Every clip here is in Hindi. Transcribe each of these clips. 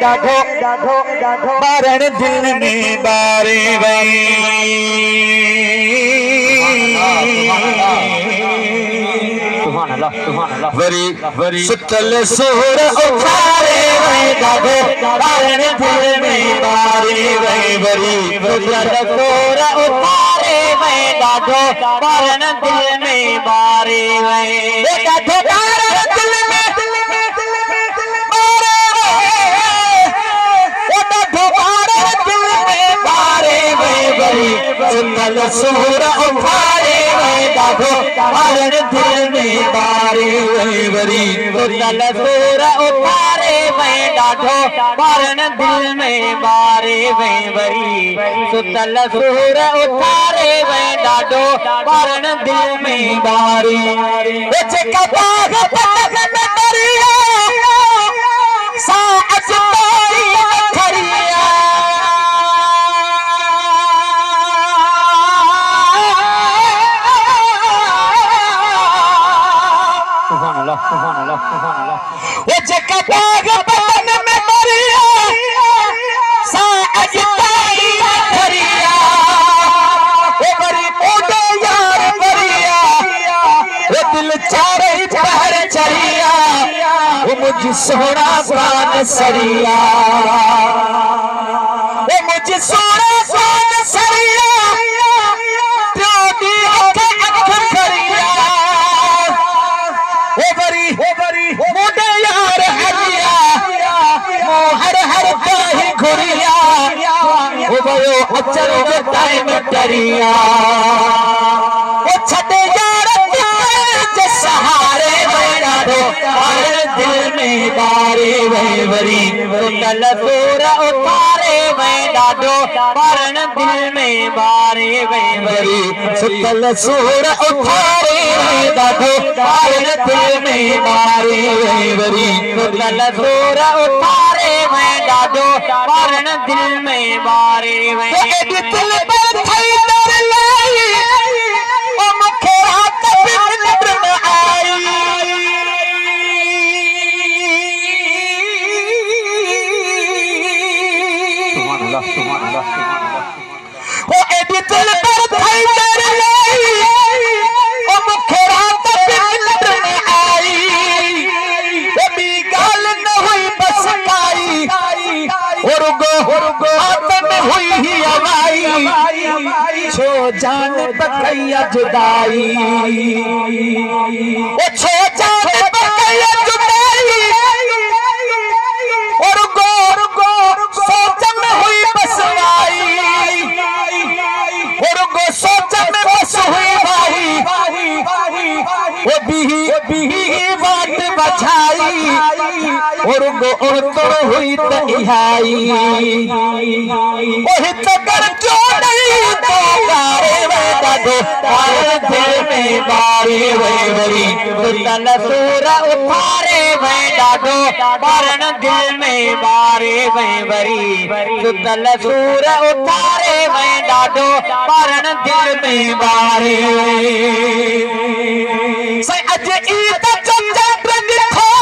डाढो डाढो डाढो बारण दिल में बारे वई वरी वरी सुतल सोर उठारे वई डाढो बारण दिल में बारे वई वरी सुतल सोर उठारे वई डाढो बारण दिल में बारे वई डाढो बारण दिल में सुतल सोर उठारे वई डाढो बारण दिल में बारे वई वरी सुतल सोर उठारे वई डाढो बारण दिल में बारे वई वरी सुतल सोर उठारे वई डाढो बारण दिल में बारे जेका बाग पतंग में दरिया सा अजताई खरिया वो जका बाग पतन में दरिया सा अजताई खरिया वो बड़ी मोटे यार बरिया वो दिल चारे पहर चरिया वो मुझ सोना पान सरिया वो मुझ सोना पान सरिया प्यादी अख खरिया वो बरी मोटे यार हरिया हर हर काहे घुरिया वो भयो अचर जो टाइम टरिया वो छटे यार के सहारे डाढो बारण दिल में बारे वई वरी सुतल सोर उठारे वई डाढो बारण दिल में बारे वई वरी सुतल सोर उठारे वई डाढो बारण दिल में बारे वई वरी सुतल सोर उठारे वई डाढो बारण दिल में बारे वई दिल पर थई दर लाई ओ मुखे रात बिन न आई ओ एडी दिल पर थई दर लाई ओ मुखे रात बिन न आई ओ बी गाल न हुई बस काई रुगो आतन हुई ही हवाई छो जान पकैया जुदाई ओ छो जान पकैया जुदाई रुगो सोच में हुई बसवाई रुगो सोच में बस हुई भाई ओ बिही बात बचाई रुगो तो हुई त इहाई ओहि तो कर जो नहीं तो बारे वई डाढो बारण दिल में बारे वई वरी सुतल सोर उठारे वई डाढो बारण दिल में बारे वई वरी सुतल सोर उठारे वई डाढो बारण दिल में बारे से अज ईद चंद्र दिखो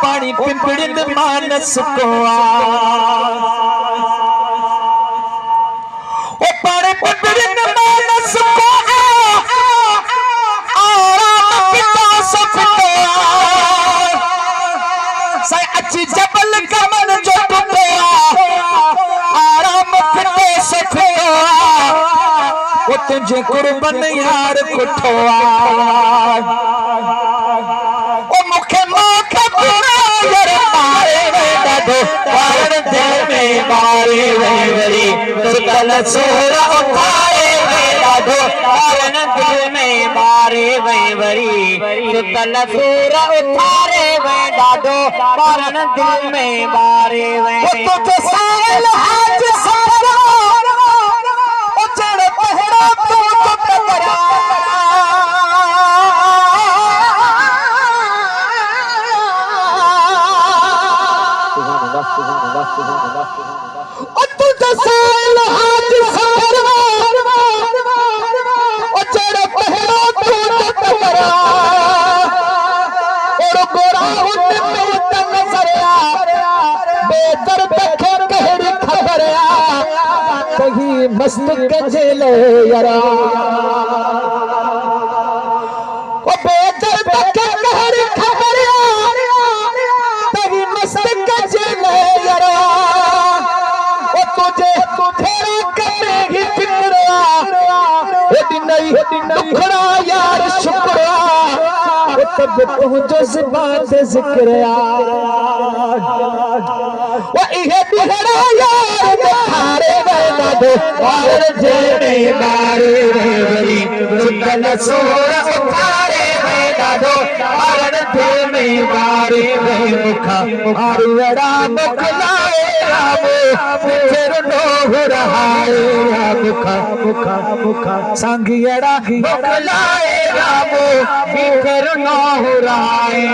पानी पिंपड़िन मानस को ओ पानी पिंपड़िन मानस को आराम पिता सफितो से अच्छी जबल कमन जो टुटो आराम पिता सफितो वो तुझे कुर्बन यार कुठो बारण दिल में बारे वई वरी सुतल सोर उठारे वई डाढो बारण दिल में बारे बारे वे वरी सुतल सूर उठारे वे डाडो पारण दिल में बारे वे तुझे साल हाथ सारा उचड़ पहरा तू तो टकरा तुझे साल हाथ सारा उचड़ पहरा तू तो टकरा और गोरा उठ में तन सरिया बेदर देखे कहरी खबरिया कहीं मस्त गजले यारा ओ बेदर देखे कहरी खबरिया कहीं मस्त गजले यारा ओ तुझे तेरा करने ही फिक्रिया होती नहीं दुखड़ा यार शुक्रिया तब पहुंचो ज़बान ज़िक्र वो इहे बिहरा यार दिखारे बैठा दो और जेने मारे वरी सुतल सोर उठारे बैठा दो और जेने मारे मुखा और वड़ा मुखलाए राम फिर नो रहाए मुखा मुखा मुखा संगियड़ा मुखलाए राम फिर नो राय